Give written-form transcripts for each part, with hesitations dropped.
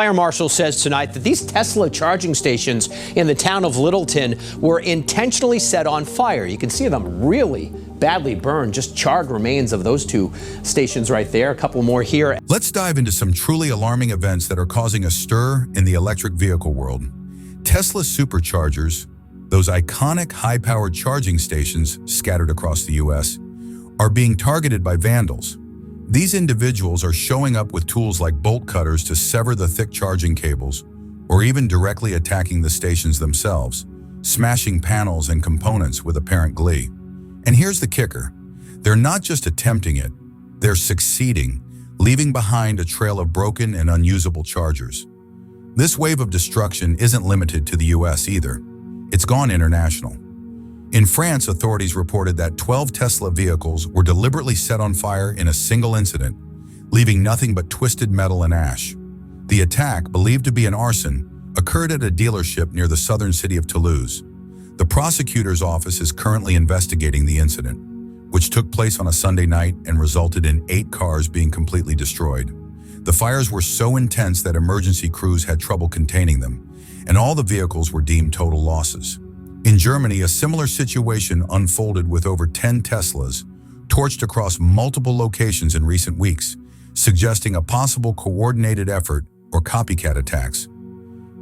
Fire marshal says tonight that these Tesla charging stations in the town of Littleton were intentionally set on fire. You can see them really badly burned, just charred remains of those two stations right there. A couple more here. Let's dive into some truly alarming events that are causing a stir in the electric vehicle world. Tesla Superchargers, those iconic high-powered charging stations scattered across the U.S., are being targeted by vandals. These individuals are showing up with tools like bolt cutters to sever the thick charging cables, or even directly attacking the stations themselves, smashing panels and components with apparent glee. And here's the kicker. They're not just attempting it, they're succeeding, leaving behind a trail of broken and unusable chargers. This wave of destruction isn't limited to the US either. It's gone international. In France, authorities reported that 12 Tesla vehicles were deliberately set on fire in a single incident, leaving nothing but twisted metal and ash. The attack, believed to be an arson, occurred at a dealership near the southern city of Toulouse. The prosecutor's office is currently investigating the incident, which took place on a Sunday night and resulted in 8 cars being completely destroyed. The fires were so intense that emergency crews had trouble containing them, and all the vehicles were deemed total losses. In Germany, a similar situation unfolded with over 10 Teslas torched across multiple locations in recent weeks, suggesting a possible coordinated effort or copycat attacks.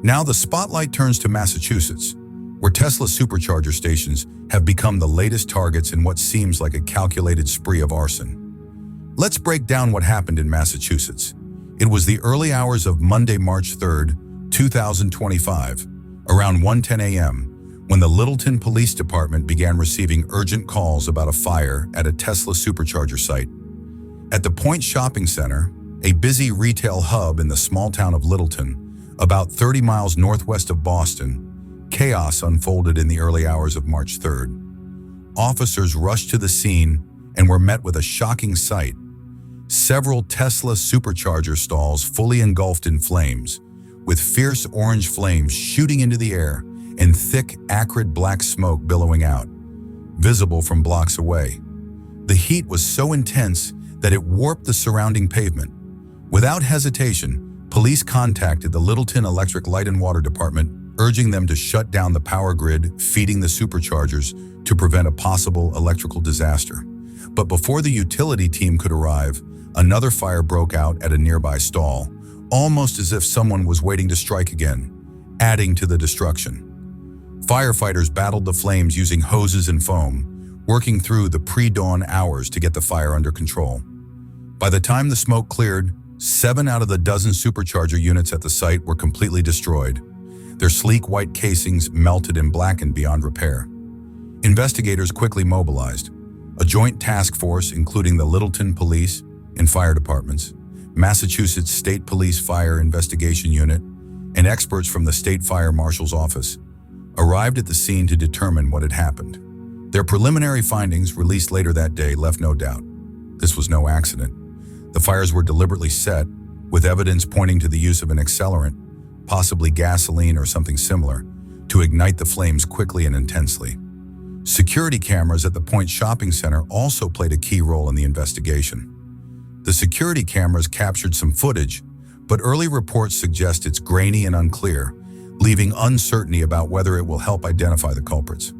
Now the spotlight turns to Massachusetts, where Tesla Supercharger stations have become the latest targets in what seems like a calculated spree of arson. Let's break down what happened in Massachusetts. It was the early hours of Monday, March 3rd, 2025, around 1:10 a.m., when the Littleton Police Department began receiving urgent calls about a fire at a Tesla Supercharger site. At the Point Shopping Center, a busy retail hub in the small town of Littleton, about 30 miles northwest of Boston, chaos unfolded in the early hours of March 3rd. Officers rushed to the scene and were met with a shocking sight. Several Tesla Supercharger stalls fully engulfed in flames, with fierce orange flames shooting into the air and thick, acrid black smoke billowing out, visible from blocks away. The heat was so intense that it warped the surrounding pavement. Without hesitation, police contacted the Littleton Electric Light and Water Department, urging them to shut down the power grid feeding the superchargers to prevent a possible electrical disaster. But before the utility team could arrive, another fire broke out at a nearby stall, almost as if someone was waiting to strike again, adding to the destruction. Firefighters battled the flames using hoses and foam, working through the pre-dawn hours to get the fire under control. By the time the smoke cleared, 7 out of the dozen supercharger units at the site were completely destroyed. Their sleek white casings melted and blackened beyond repair. Investigators quickly mobilized. A joint task force, including the Littleton Police and Fire Departments, Massachusetts State Police Fire Investigation Unit, and experts from the State Fire Marshal's Office, arrived at the scene to determine what had happened. Their preliminary findings, released later that day, left no doubt. This was no accident. The fires were deliberately set, with evidence pointing to the use of an accelerant, possibly gasoline or something similar, to ignite the flames quickly and intensely. Security cameras at the Point Shopping Center also played a key role in the investigation. The security cameras captured some footage, but early reports suggest it's grainy and unclear, leaving uncertainty about whether it will help identify the culprits.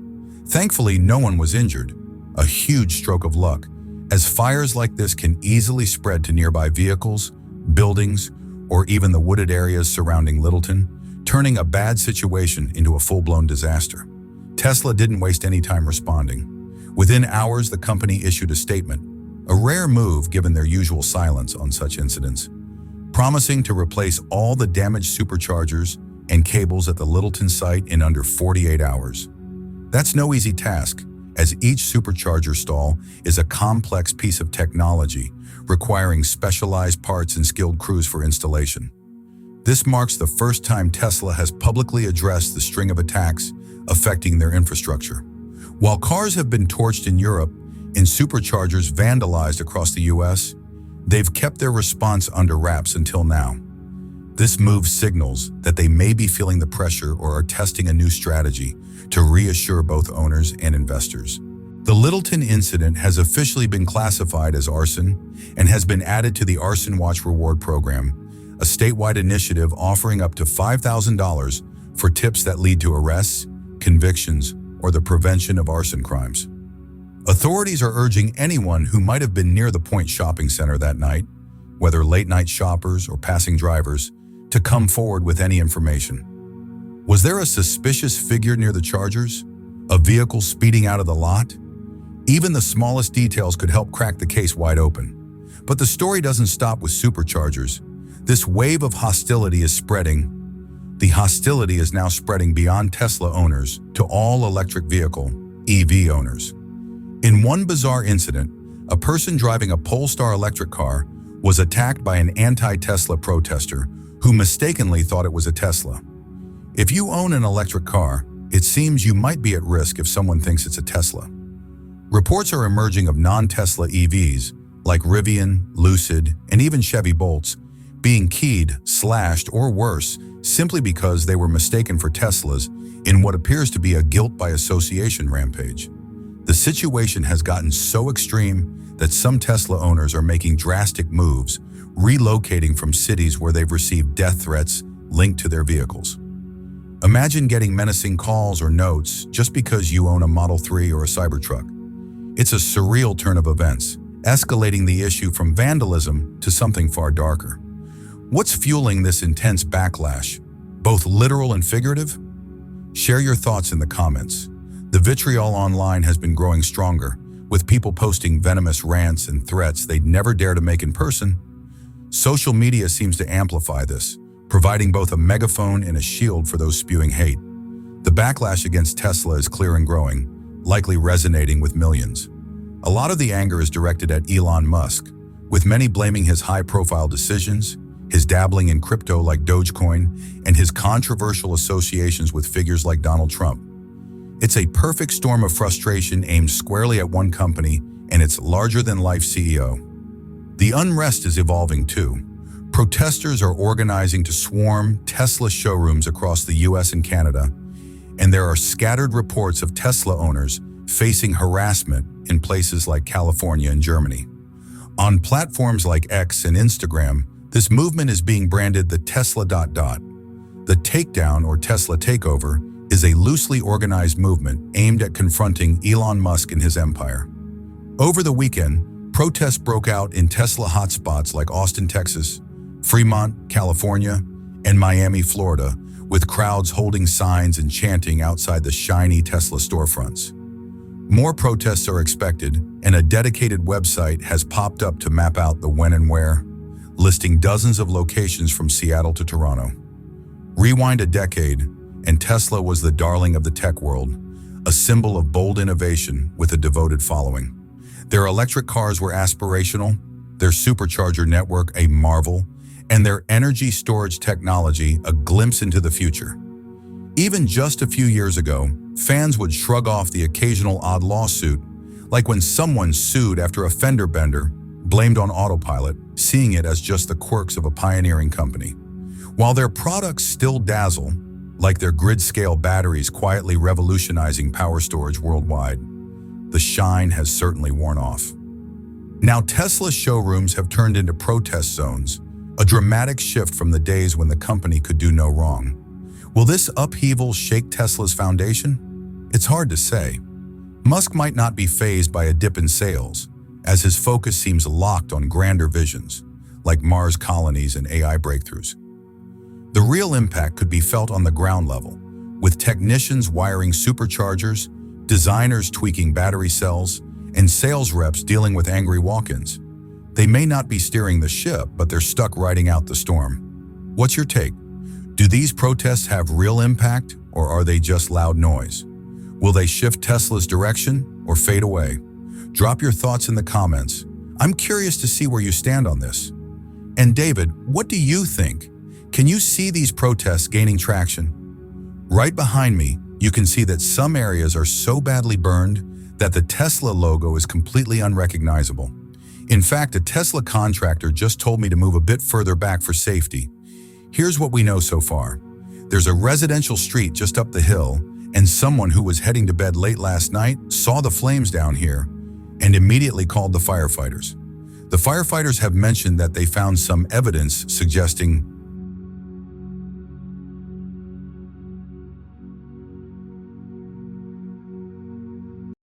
Thankfully, no one was injured, a huge stroke of luck, as fires like this can easily spread to nearby vehicles, buildings, or even the wooded areas surrounding Littleton, turning a bad situation into a full-blown disaster. Tesla didn't waste any time responding. Within hours, the company issued a statement, a rare move given their usual silence on such incidents, promising to replace all the damaged superchargers and cables at the Littleton site in under 48 hours. That's no easy task, as each supercharger stall is a complex piece of technology requiring specialized parts and skilled crews for installation. This marks the first time Tesla has publicly addressed the string of attacks affecting their infrastructure. While cars have been torched in Europe and superchargers vandalized across the US, they've kept their response under wraps until now. This move signals that they may be feeling the pressure or are testing a new strategy to reassure both owners and investors. The Littleton incident has officially been classified as arson and has been added to the Arson Watch reward program, a statewide initiative offering up to $5,000 for tips that lead to arrests, convictions, or the prevention of arson crimes. Authorities are urging anyone who might have been near the Point shopping center that night, whether late-night shoppers or passing drivers, to come forward with any information. Was there a suspicious figure near the Chargers? A vehicle speeding out of the lot? Even the smallest details could help crack the case wide open. But the story doesn't stop with Superchargers. This wave of hostility is spreading. The hostility is now spreading beyond Tesla owners to all electric vehicle, EV owners. In one bizarre incident, a person driving a Polestar electric car was attacked by an anti-Tesla protester who mistakenly thought it was a Tesla. If you own an electric car, it seems you might be at risk if someone thinks it's a Tesla. Reports are emerging of non-Tesla EVs, like Rivian, Lucid, and even Chevy Bolts, being keyed, slashed, or worse, simply because they were mistaken for Teslas in what appears to be a guilt by association rampage. The situation has gotten so extreme that some Tesla owners are making drastic moves, relocating from cities where they've received death threats linked to their vehicles. Imagine getting menacing calls or notes just because you own a Model 3 or a Cybertruck. It's a surreal turn of events, escalating the issue from vandalism to something far darker. What's fueling this intense backlash, both literal and figurative? Share your thoughts in the comments. The vitriol online has been growing stronger, with people posting venomous rants and threats they'd never dare to make in person. Social media seems to amplify this, providing both a megaphone and a shield for those spewing hate. The backlash against Tesla is clear and growing, likely resonating with millions. A lot of the anger is directed at Elon Musk, with many blaming his high-profile decisions, his dabbling in crypto like Dogecoin, and his controversial associations with figures like Donald Trump. It's a perfect storm of frustration aimed squarely at one company and its larger-than-life CEO. The unrest is evolving too. Protesters are organizing to swarm Tesla showrooms across the US and Canada, and there are scattered reports of Tesla owners facing harassment in places like California and Germany. On platforms like X and Instagram, this movement is being branded the Tesla ... The takedown or Tesla takeover is a loosely organized movement aimed at confronting Elon Musk and his empire. Over the weekend, protests broke out in Tesla hotspots like Austin, Texas, Fremont, California, and Miami, Florida, with crowds holding signs and chanting outside the shiny Tesla storefronts. More protests are expected, and a dedicated website has popped up to map out the when and where, listing dozens of locations from Seattle to Toronto. Rewind a decade, and Tesla was the darling of the tech world, a symbol of bold innovation with a devoted following. Their electric cars were aspirational, their Supercharger network a marvel, and their energy storage technology a glimpse into the future. Even just a few years ago, fans would shrug off the occasional odd lawsuit, like when someone sued after a fender bender, blamed on autopilot, seeing it as just the quirks of a pioneering company. While their products still dazzle, like their grid-scale batteries quietly revolutionizing power storage worldwide, the shine has certainly worn off. Now Tesla showrooms have turned into protest zones, a dramatic shift from the days when the company could do no wrong. Will this upheaval shake Tesla's foundation? It's hard to say. Musk might not be fazed by a dip in sales, as his focus seems locked on grander visions, like Mars colonies and AI breakthroughs. The real impact could be felt on the ground level, with technicians wiring superchargers, designers tweaking battery cells, and sales reps dealing with angry walk-ins. They may not be steering the ship, but they're stuck riding out the storm. What's your take? Do these protests have real impact, or are they just loud noise? Will they shift Tesla's direction or fade away? Drop your thoughts in the comments. I'm curious to see where you stand on this. And David, what do you think? Can you see these protests gaining traction? Right behind me, you can see that some areas are so badly burned that the Tesla logo is completely unrecognizable. In fact, a Tesla contractor just told me to move a bit further back for safety. Here's what we know so far. There's a residential street just up the hill, and someone who was heading to bed late last night saw the flames down here and immediately called the firefighters. The firefighters have mentioned that they found some evidence suggesting